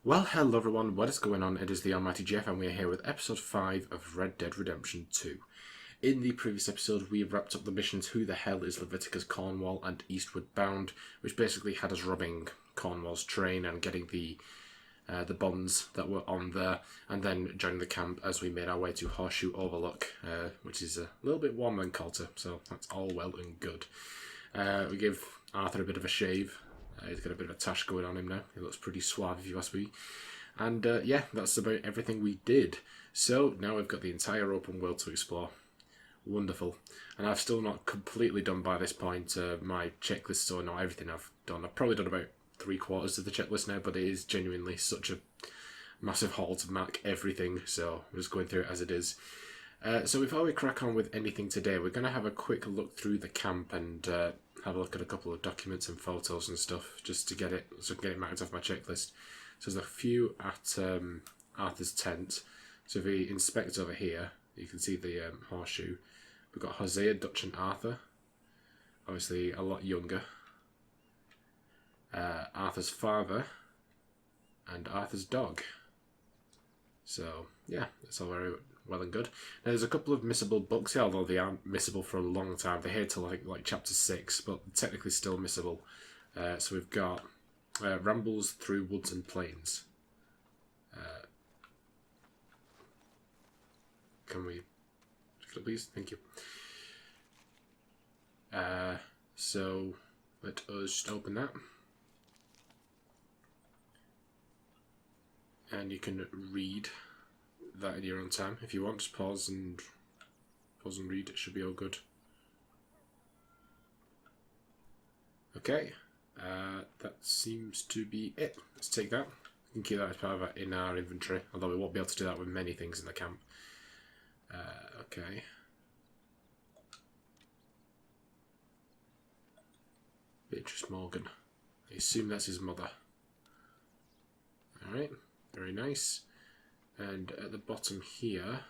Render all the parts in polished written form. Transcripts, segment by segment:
Well, hello everyone, what is going on? It is the Almighty Geoff and we are here with episode 5 of Red Dead Redemption 2. In the previous episode we wrapped up the missions Who the Hell is Leviticus Cornwall and Eastward Bound, which basically had us robbing Cornwall's train and getting the bonds that were on there, and then joining the camp as we made our way to Horseshoe Overlook, which is a little bit warmer than Coulter, so that's all well and good. We gave Arthur a bit of a shave. He's got a bit of a tash going on him now. He looks pretty suave if you ask me. And yeah, that's about everything we did. So now we've got the entire open world to explore. Wonderful. And I've still not completely done by this point my checklist, so not everything I've done. I've probably done about 3/4 of the checklist now, but it is genuinely such a massive haul to mark everything, so I'm just going through it as it is. So before we crack on with anything today, we're going to have a quick look through the camp and have a look at a couple of documents and photos and stuff, just to get it, so I can get it marked off my checklist. So there's a few at Arthur's tent. So if we inspect over here, you can see the horseshoe. We've got Hosea, Dutch and Arthur, obviously a lot younger. Arthur's father and Arthur's dog. So yeah, that's all very well and good. Now, there's a couple of missable books here, although they aren't missable for a long time. They're here till like chapter 6, but technically still missable. So we've got Rambles Through Woods and Plains. Can we, please? Thank you. So let us just open that. And you can read that in your own time. If you want, just pause and read. It should be all good. Okay, that seems to be it. Let's take that. We can keep that as part of in our inventory, although we won't be able to do that with many things in the camp. Okay. Beatrice Morgan. I assume that's his mother. Alright, very nice. And at the bottom here,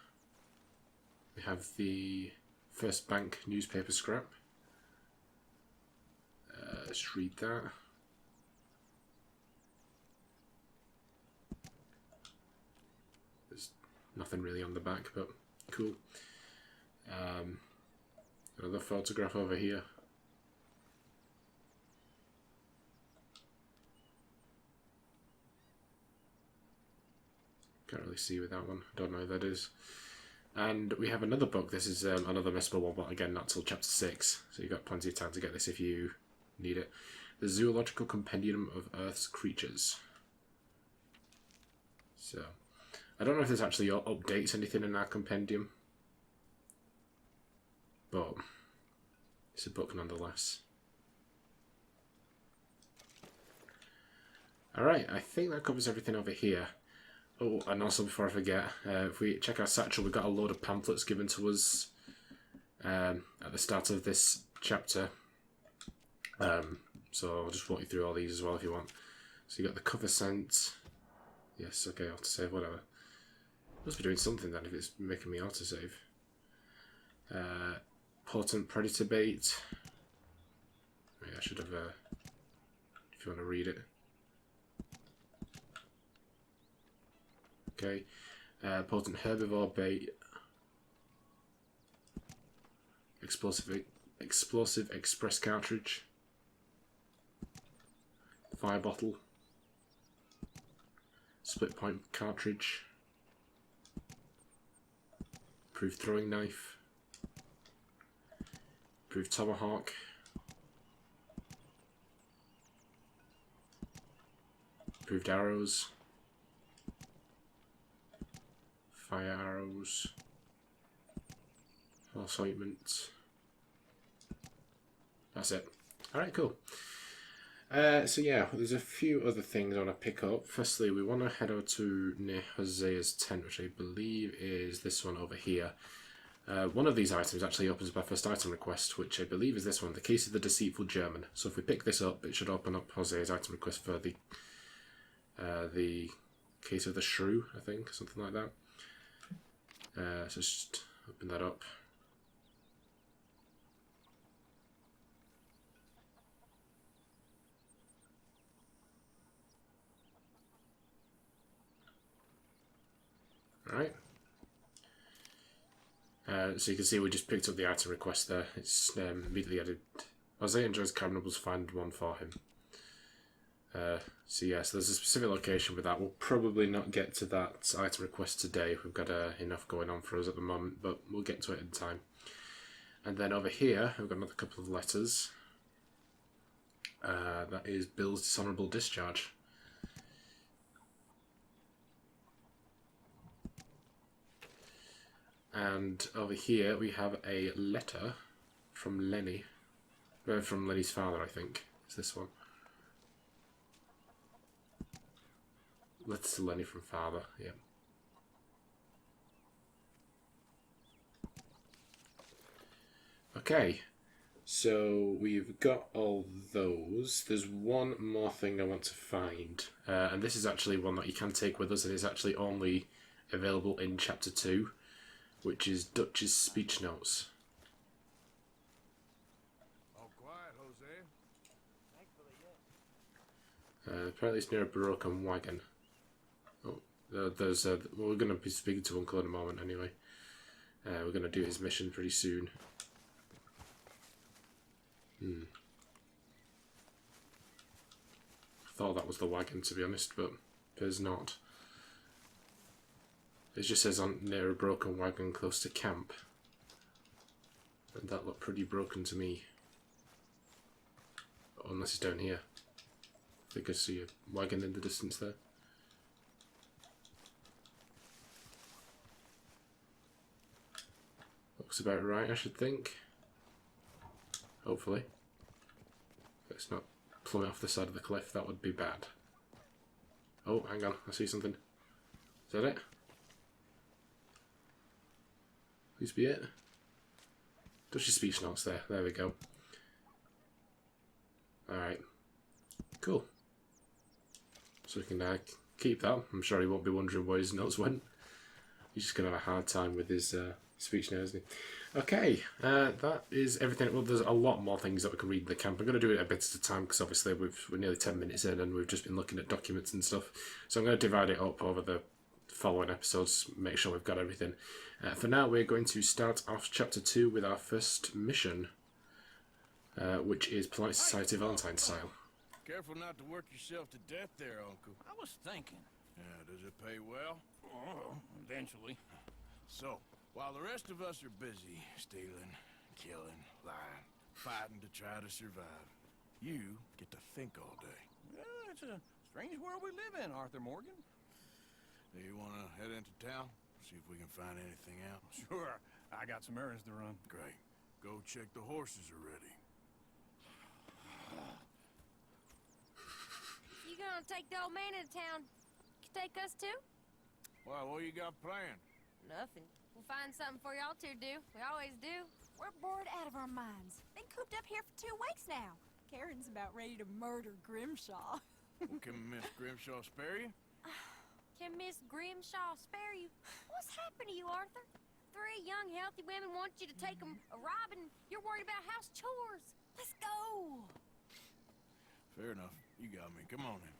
we have the First Bank newspaper scrap. Let's read that. There's nothing really on the back, but cool. Another photograph over here. Can't really see with that one. Don't know who that is. And we have another book. This is another missable one, but again, not till chapter 6. So you've got plenty of time to get this if you need it. The Zoological Compendium of Earth's Creatures. So, I don't know if this actually updates anything in our compendium, but it's a book nonetheless. Alright, I think that covers everything over here. Oh, and also before I forget, if we check our satchel, we've got a load of pamphlets given to us at the start of this chapter. So I'll just walk you through all these as well if you want. So you got the cover scent. Yes, okay, autosave, whatever. Must be doing something then if it's making me autosave. Potent predator bait. Wait, I should have, if you want to read it. Okay, potent herbivore bait, explosive express cartridge, fire bottle, split point cartridge, improved throwing knife, improved tomahawk, improved arrows, fire arrows, horse ointment. That's it. Alright, cool. So yeah, there's a few other things I want to pick up. Firstly, we want to head over to near Hosea's tent, which I believe is this one over here. One of these items actually opens my first item request, which I believe is this one, the Case of the Deceitful German. So if we pick this up, it should open up Hosea's item request for the Case of the Shrew, I think, something like that. So just open that up. Alright. So you can see we just picked up the item request there. It's immediately added. Hosea enjoys carnivals, find one for him. So yes, there's a specific location with that. We'll probably not get to that item request today. We've got enough going on for us at the moment, but we'll get to it in time. And then over here, we've got another couple of letters. That is Bill's dishonourable discharge. And over here we have a letter from Lenny. From Lenny's father, I think. It's this one. Letter to Lenny from father, yeah. Okay, so we've got all those. There's one more thing I want to find, and this is actually one that you can take with us, and it's actually only available in Chapter 2, which is Dutch's speech notes. All quiet, Hosea. Apparently it's near a broken wagon. Oh, there's we're going to be speaking to Uncle in a moment anyway. We're going to do his mission pretty soon. Thought that was the wagon, to be honest, but there's not. It just says on near a broken wagon close to camp, and that looked pretty broken to me. Unless it's down here. I think I see a wagon in the distance there. Looks about right, I should think. Hopefully. Let's not plummet off the side of the cliff, that would be bad. Oh, hang on, I see something. Is that it? Please be it. Dutch's speech notes there, there we go. Alright. Cool. So we can keep that. I'm sure he won't be wondering where his notes went. He's just going to have a hard time with his speech now, isn't he? Okay, that is everything. Well, there's a lot more things that we can read in the camp. I'm going to do it a bit at a time because obviously we're nearly 10 minutes in and we've just been looking at documents and stuff. So I'm going to divide it up over the following episodes, make sure we've got everything. For now, we're going to start off Chapter 2 with our first mission, which is Polite Society Valentine style. Careful not to work yourself to death there, Uncle. I was thinking. Yeah, does it pay well? Oh, eventually. So, while the rest of us are busy stealing, killing, lying, fighting to try to survive, you get to think all day. Well, it's a strange world we live in, Arthur Morgan. Do you want to head into town? See if we can find anything out? Sure. I got some errands to run. Great. Go check the horses are ready. You gonna take the old man into town? You take us too? Well, what you got planned? Nothing. We'll find something for y'all two to do. We always do. We're bored out of our minds. Been cooped up here for 2 weeks now. Karen's about ready to murder Grimshaw. Well, can Miss Grimshaw spare you? Can Miss Grimshaw spare you? What's happened to you, Arthur? 3 young, healthy women want you to take them a robbing. You're worried about house chores. Let's go. Fair enough. You got me. Come on in.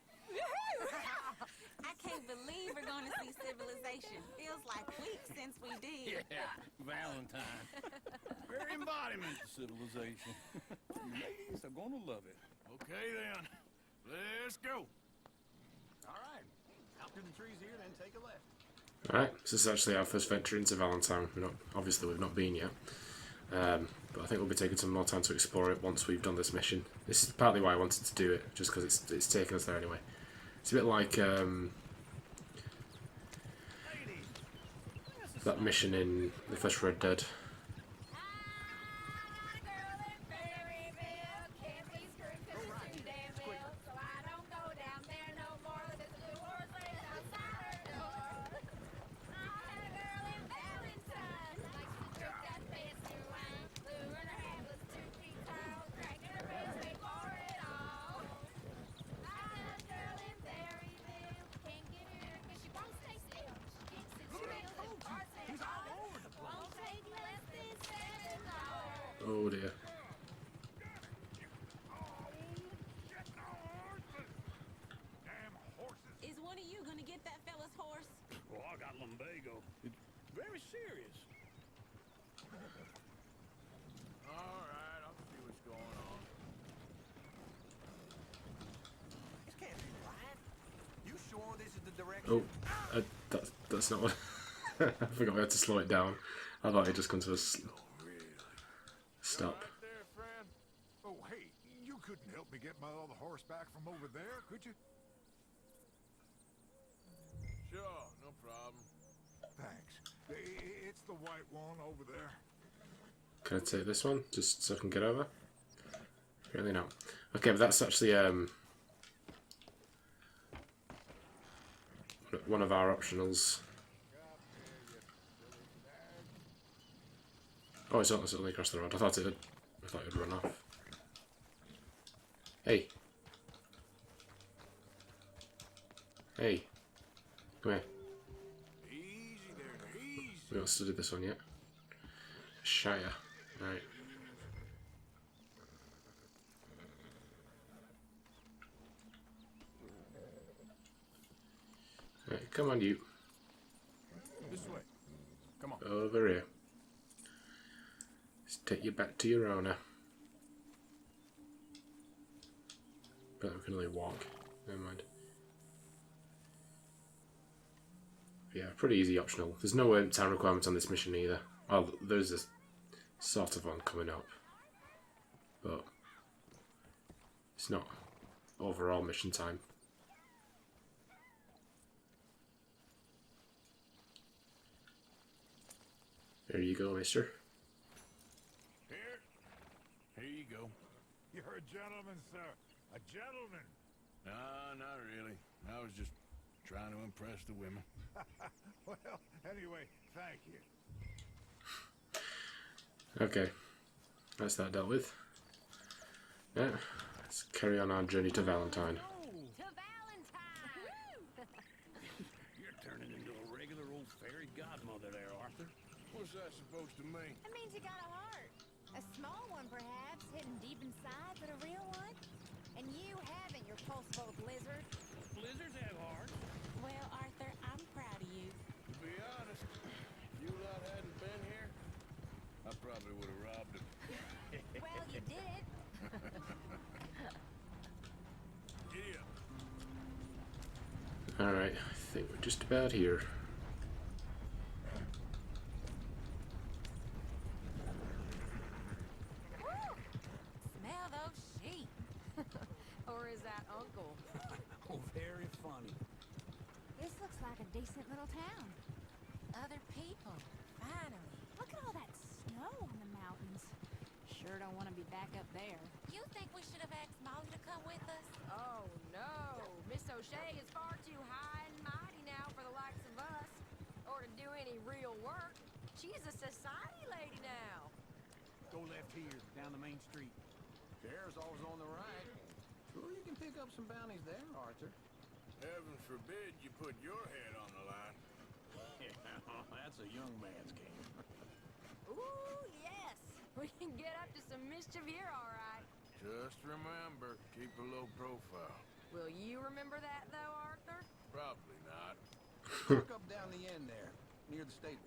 I can't believe we're going to see civilization. Feels like weeks since we did. Yeah, Valentine. Very embodiment of civilization. Ladies are gonna love it. Okay, then. Let's go. All right. Out through the trees here, then take a left. Alright, so this is actually our first venture into Valentine. Obviously we've not been yet. But I think we'll be taking some more time to explore it once we've done this mission. This is partly why I wanted to do it, just because it's taken us there anyway. It's a bit like that mission in the first Red Dead. serious. All right, I'll see what's going on. This can't be right. You sure this is the direction? Oh, that's not what... I forgot we had to slow it down. I thought it just come to a stop. Right there, friend. Oh, hey, you couldn't help me get my other horse back from over there, could you? Sure, no problem. Thanks. It's the white one over there. Can I take this one just so I can get over? Really not. Okay, but that's actually one of our optionals. Oh, it's only across the road. I thought it'd run off. Hey. Hey. Come here. Easy there, easy. We haven't studied this one yet. Shire. Right. Right, come on, you. This way. Come on. Over here. Let's take you back to your owner. But we can only walk. Never mind. Yeah, pretty easy optional. There's no time requirements on this mission either. Oh, there's a sort of one coming up. But it's not overall mission time. There you go, mister. Here you go. You're a gentleman, sir. A gentleman. Nah, not really. I was just trying to impress the women. Well, anyway, thank you. Okay, that's that dealt with. Yeah, let's carry on our journey to Valentine. To Valentine! You're turning into a regular old fairy godmother there, Arthur. What's that supposed to mean? That means you got a heart. A small one, perhaps, hidden deep inside, but a real one. And you haven't, your pulse-bolt lizard. Blizzards have hearts. Well, Arthur, I'm proud of you. To be honest, if you lot hadn't been here, I probably would have robbed him. Well, you did it. Giddy up. Alright, I think we're just about here. Smell those sheep. Or is that Uncle? Oh, very funny. This looks like a decent little town. Other people, finally. Look at all that snow on the mountains. Sure don't want to be back up there. You think we should have asked Molly to come with us? Oh, no. Miss O'Shea is far too high and mighty now for the likes of us. Or to do any real work. She's a society lady now. Go left here, down the main street. There's always on the right. Sure, you can pick up some bounties there, Arthur. Heaven forbid you put your head on the line. Yeah, that's a young man's game. Ooh, yes. We can get up to some mischief here, all right. Just remember, keep a low profile. Will you remember that, though, Arthur? Probably not. Walk up down the end there, near the stables.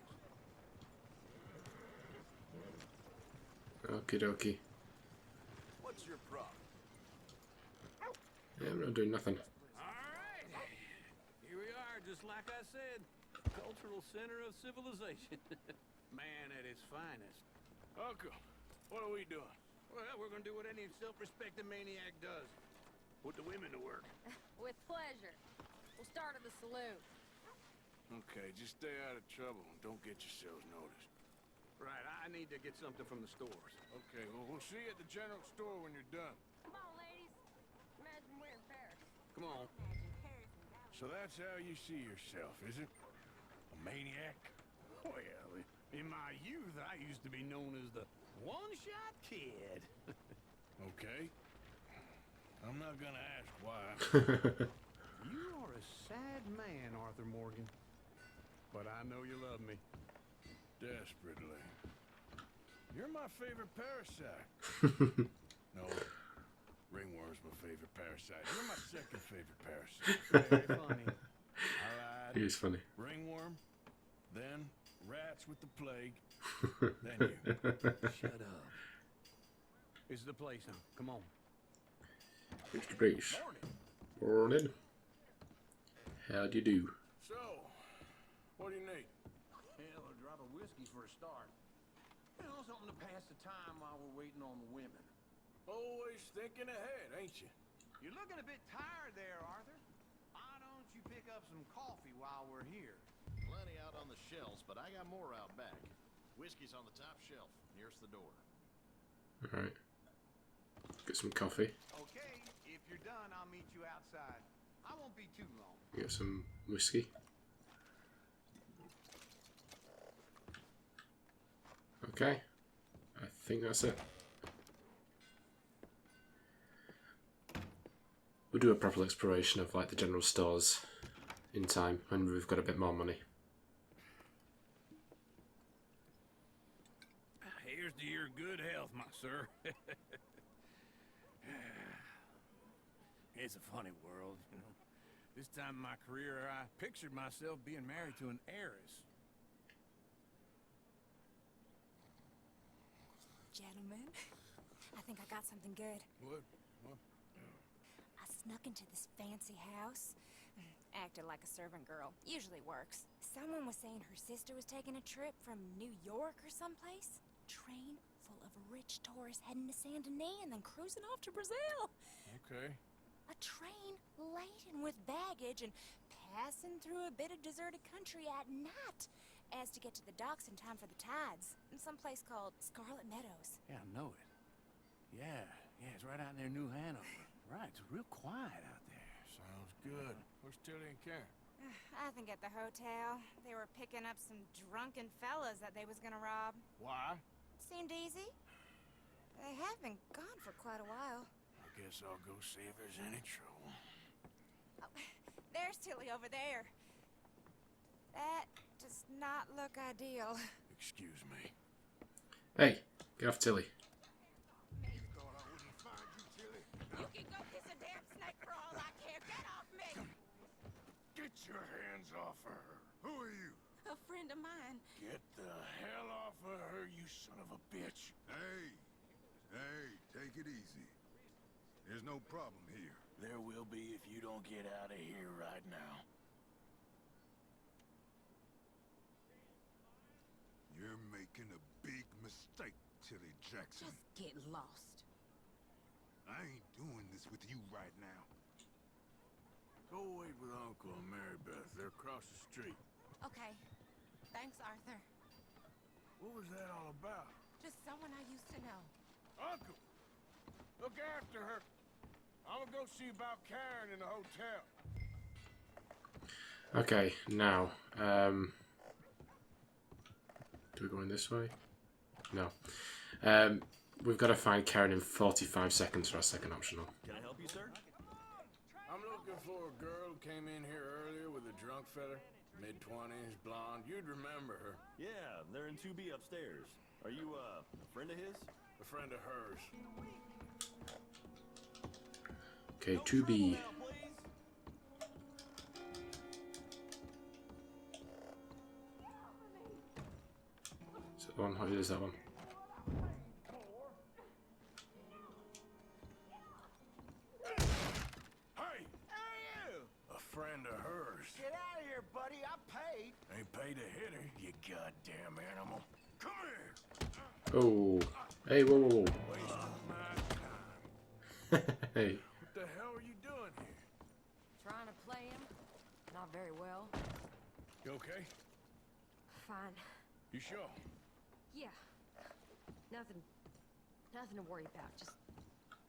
Okie dokie. What's your problem? Yeah, I'm not doing nothing. All right. Here we are, just like I said. Cultural center of civilization. Man at its finest. Uncle, what are we doing? Well, we're gonna do what any self-respecting maniac does. Put the women to work. With pleasure. We'll start at the saloon. Okay, just stay out of trouble and don't get yourselves noticed. Right, I need to get something from the stores. Okay, well, we'll see you at the general store when you're done. Come on, ladies. Imagine we're in Paris. Come on. So that's how you see yourself, is it? A maniac? Well, in my youth, I used to be known as the one-shot kid. Okay. I'm not gonna ask why. You are a sad man, Arthur Morgan. But I know you love me. Desperately. You're my favorite parasite. No, ringworm's my favorite parasite. You're my second favorite parasite. Very funny. I lied. He was funny. Ringworm, then rats with the plague. Then you. Shut up. This is the place now. Come on. Mr. Brace. Morning. How do you do? So, what do you need? Hell, a drop of whiskey for a start. You know, something to pass the time while we're waiting on the women. Always thinking ahead, ain't you? You're looking a bit tired there, Arthur. Why don't you pick up some coffee while we're here? Plenty out on the shelves, but I got more out back. Whiskey's on the top shelf, nearest the door. Alright. Get some coffee. Okay, if you're done, I'll meet you outside. I won't be too long. Get some whiskey. Okay. I think that's it. We'll do a proper exploration of like the general stores in time when we've got a bit more money. Here's to your good health, my sir. It's a funny world, you know. This time in my career, I pictured myself being married to an heiress. Gentlemen, I think I got something good. What? I snuck into this fancy house. Acted like a servant girl. Usually works. Someone was saying her sister was taking a trip from New York or someplace. Train full of rich tourists heading to Saint Denis and then cruising off to Brazil. Okay. A train laden with baggage and passing through a bit of deserted country at night as to get to the docks in time for the tides in some place called Scarlet Meadows. Yeah, I know it. Yeah, it's right out near New Hanover. Right, it's real quiet out there. Sounds good. Where's Tilly and Karen? I think at the hotel. They were picking up some drunken fellas that they was gonna rob. Why? Seemed easy. They have been gone for quite a while. I guess I'll go see if there's any trouble. Oh, there's Tilly over there. That does not look ideal. Excuse me. Hey, get off Tilly. Thought I wouldn't find you, Tilly. You can go kiss a damn snake for all I care. Get off me! Get your hands off her. Who are you? A friend of mine. Get the hell off of her, you son of a bitch. Hey, take it easy. There's no problem here. There will be if you don't get out of here right now. You're making a big mistake, Tilly Jackson. Just get lost. I ain't doing this with you right now. Go wait with Uncle and Mary-Beth. They're across the street. Okay. Thanks, Arthur. What was that all about? Just someone I used to know. Uncle! Look after her. I'm gonna go see about Karen in the hotel. Okay, now, do we go in this way? No. We've got to find Karen in 45 seconds for our second optional. Can I help you, sir? I'm looking for a girl who came in here earlier with a drunk fella. Mid-20s, blonde. You'd remember her. Yeah, they're in 2B upstairs. Are you, a friend of his? A friend of hers. Okay, 2B. Is that one? How is that one? Hey! A friend of hers. Get out of here, buddy. I paid. Ain't paid to hit her, you goddamn animal. Come here! Oh. Hey, whoa, whoa, Wasting my time. whoa. Hey. What the hell are you doing here? Trying to play him. Not very well. You okay? Fine. You sure? Yeah. Nothing to worry about. Just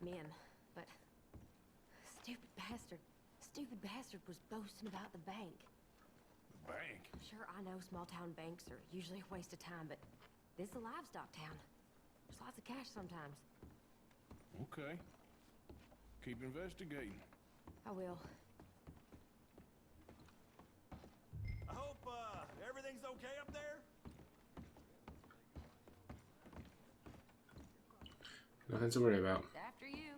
men. But stupid bastard was boasting about the bank. The bank? Sure, I know small town banks are usually a waste of time, but this is a livestock town. There's lots of cash sometimes. Okay. Keep investigating. I will. I hope, everything's okay up there? Nothing to worry about. After you.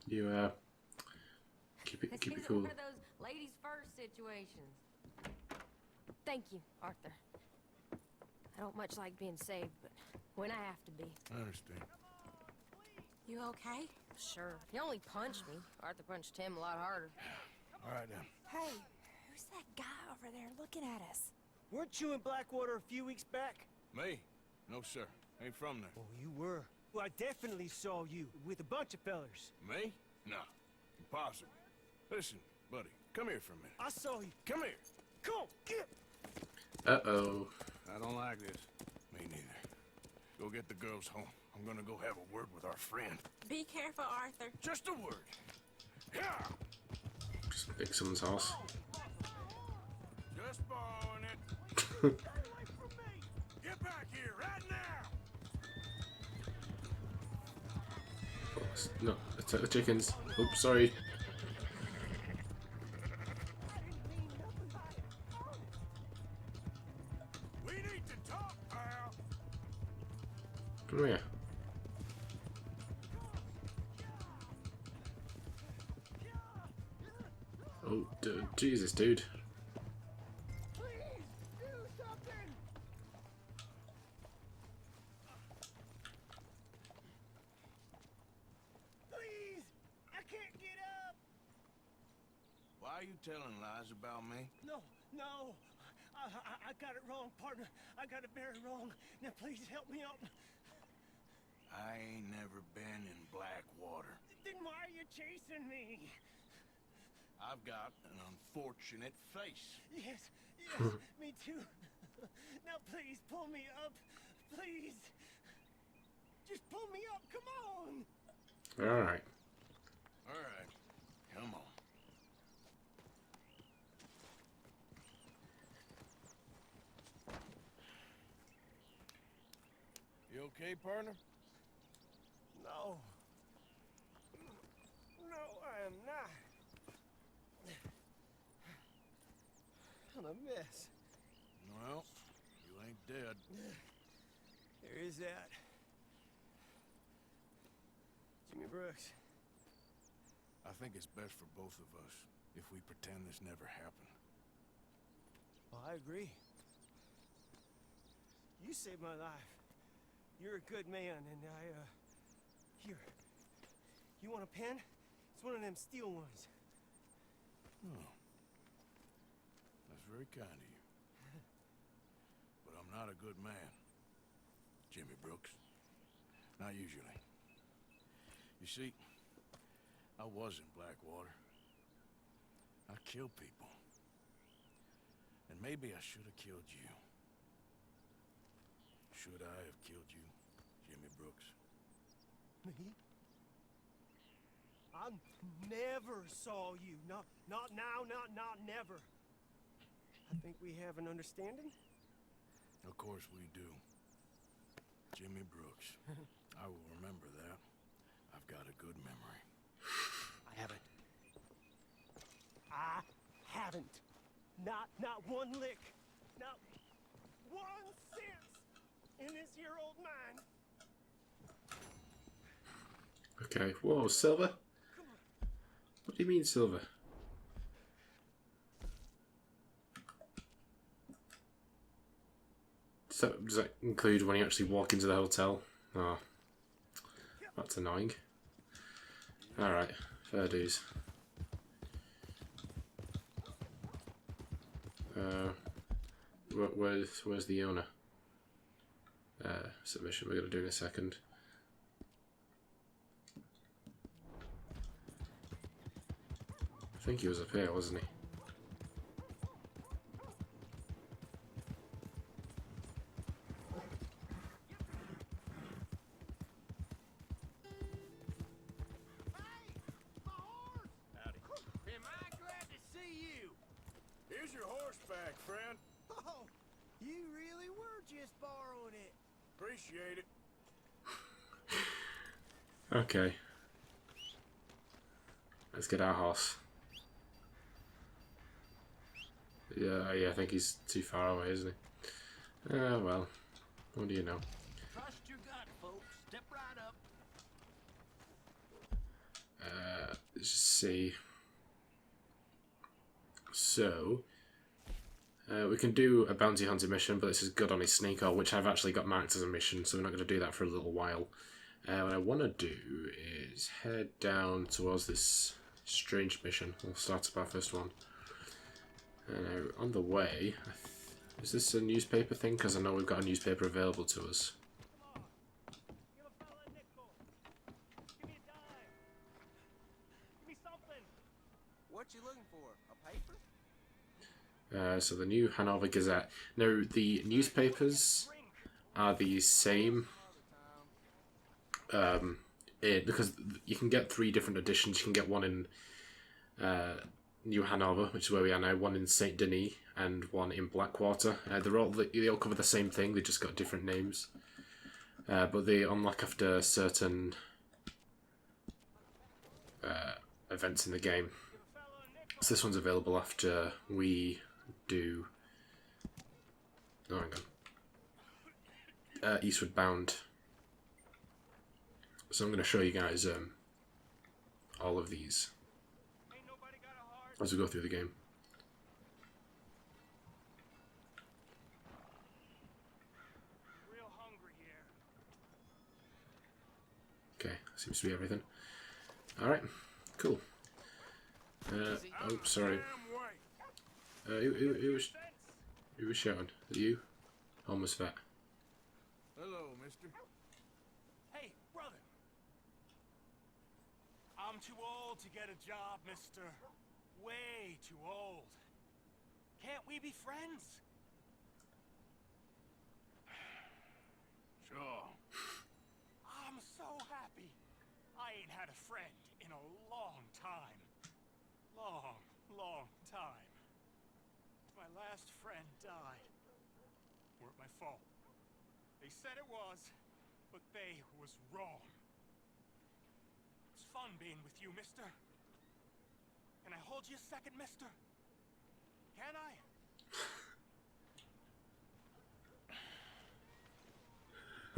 You, keep This keep it isn't cool. one of those ladies first situations. Thank you, Arthur. I don't much like being saved, but when I have to be. I understand. You okay? Sure. He only punched me. Arthur punched him a lot harder. All right, then. Hey, who's that guy over there looking at us? Weren't you in Blackwater a few weeks back? Me? No, sir. Ain't from there. Oh, you were. Well, I definitely saw you with a bunch of fellers. Me? No. Impossible. Listen, buddy, come here for a minute. I saw you. Come here. Come on, get. Uh-oh. I don't like this. Me neither. Go get the girls home. I'm gonna go have a word with our friend. Be careful, Arthur. Just a word. Yeah. Just pick someone's house. Just borrowing it. Get back here right now. No, attack the chickens. Oops, sorry. We need to talk, pal. Come here. Oh, Jesus, dude. Please, I can't get up. Why are you telling lies about me? No. I got it wrong, partner. I got it very wrong. Now, please help me up. I ain't never been in Blackwater. Then why are you chasing me? I've got an unfortunate face. Yes, me too. Now, please pull me up. Please. Just pull me up. Come on. Alright. All right, come on. You okay, partner? No. No, I am not. I'm a mess. Well, you ain't dead. There is that. Jimmy Brooks. I think it's best for both of us if we pretend this never happened. Well, I agree. You saved my life. You're a good man, and here. You want a pen? It's one of them steel ones. Oh. That's very kind of you. But I'm not a good man, Jimmy Brooks. Not usually. You see, I was in Blackwater. I killed people. And maybe I should have killed you. Should I have killed you, Jimmy Brooks? Me? I never saw you. Not now, not never. I think we have an understanding? Of course we do. Jimmy Brooks. I will remember that. I've got a good memory. I haven't. Not one lick. Not 1 cent in this here old mine. Okay. Whoa, silver? What do you mean, silver? Does that include when you actually walk into the hotel? Oh. That's annoying. Alright, fair dues. Where's the owner? Submission we're going to do in a second. I think he was up here, wasn't he? Am I glad to see you? Here's your horse back, friend. Oh, you really were just borrowing it. Appreciate it. Okay. Let's get our horse. Yeah, I think he's too far away, isn't he? Well, what do you know? Trust your gut, folks. Step right up. Let's just see. So we can do a bounty hunter mission, but this is good on his sneaker, which I've actually got marked as a mission, so we're not going to do that for a little while. What I want to do is head down towards this strange mission. We'll start up our first one. On the way, is this a newspaper thing? Because I know we've got a newspaper available to us. What you looking for? A paper? So the New Hanover Gazette. Now, the newspapers are the same. Because you can get 3 different editions. You can get one in New Hanover, which is where we are now, one in Saint Denis, and one in Blackwater. They all cover the same thing. They just got different names, but they unlock after certain events in the game. So this one's available after we do. Oh, hang on. Eastward Bound. So I'm going to show you guys all of these as we go through the game. Okay, seems to be everything. Alright, cool. Oh, sorry. Who was shouting? Are you? Almost vet. Hello, mister. Hey, brother. I'm too old to get a job, mister. Way too old. Can't we be friends? Sure. I'm so happy. I ain't had a friend in a long time. Long time. My last friend died. Weren't my fault. They said it was, but they was wrong. It's fun being with you, mister. Can I hold you a second, mister? Can I?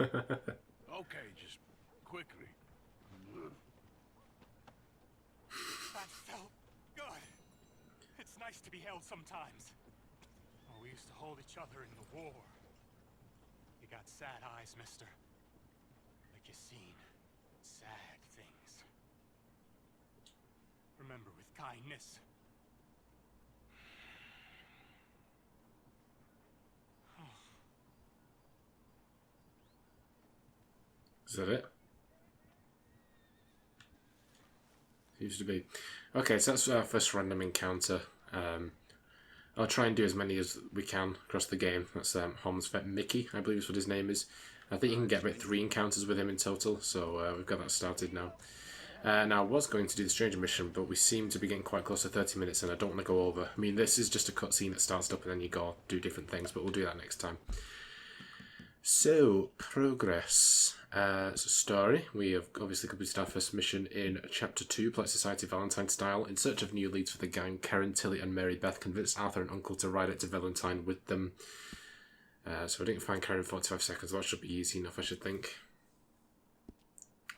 Okay, just quickly. That felt good. It's nice to be held sometimes. Oh, we used to hold each other in the war. You got sad eyes, mister. Like you seen sad things. Remember with kindness. Is that it? Seems to be. Okay, so that's our first random encounter. I'll try and do as many as we can across the game. That's Holmes Vet Mickey, I believe is what his name is. I think you can get about 3 encounters with him in total, so we've got that started now. Now, I was going to do the Stranger mission, but we seem to be getting quite close to 30 minutes, and I don't want to go over. I mean, this is just a cutscene that starts up and then you go do different things, but we'll do that next time. So, progress. So, story. We have obviously completed our first mission in Chapter 2, Plot Society Valentine style. In search of new leads for the gang, Karen, Tilly and Mary-Beth convinced Arthur and Uncle to ride out to Valentine with them. So I didn't find Karen in 45 seconds. That should be easy enough, I should think.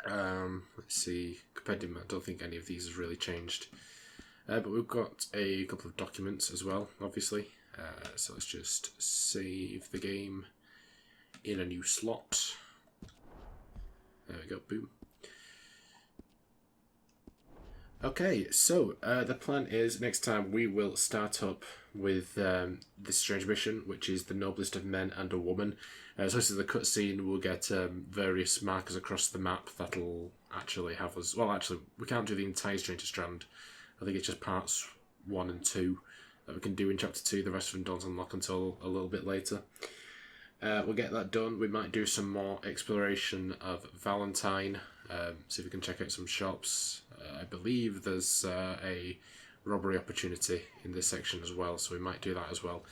Let's see. Compendium, I don't think any of these has really changed. But we've got a couple of documents as well, obviously. So let's just save the game in a new slot. There we go, boom. Okay, so the plan is next time we will start up with this strange mission, which is the noblest of men and a woman. So this is the cutscene. We'll get various markers across the map that'll actually have us. Well, actually, we can't do the entire Stranger Strand. I think it's just parts 1 and 2 that we can do in Chapter 2. The rest of them don't unlock until a little bit later. We'll get that done. We might do some more exploration of Valentine. See if we can check out some shops. I believe there's a robbery opportunity in this section as well, so we might do that as well.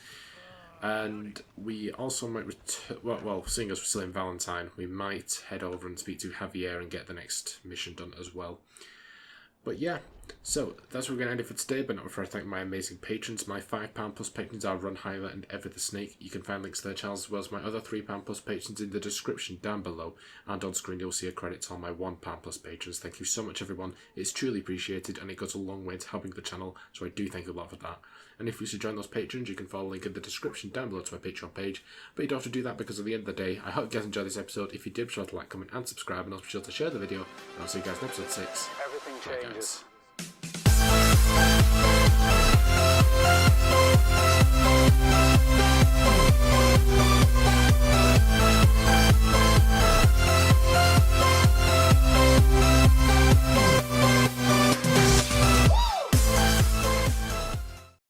And we also might return. Well, seeing as we're still in Valentine, we might head over and speak to Javier and get the next mission done as well. But yeah, So, that's where we're going to end it for today, but not before I thank my amazing patrons. My £5 plus patrons are Run Hyler and Ever the Snake. You can find links to their channels as well as my other £3 plus patrons in the description down below. And on screen you'll see a credit to all my £1 plus patrons. Thank you so much everyone, it's truly appreciated and it goes a long way to helping the channel, so I do thank you a lot for that. And if you should join those patrons, you can follow the link in the description down below to my Patreon page. But you don't have to do that because at the end of the day, I hope you guys enjoyed this episode. If you did, be sure to like, comment and subscribe, and also be sure to share the video. And I'll see you guys in episode 6. Everything Bye, changes. guys.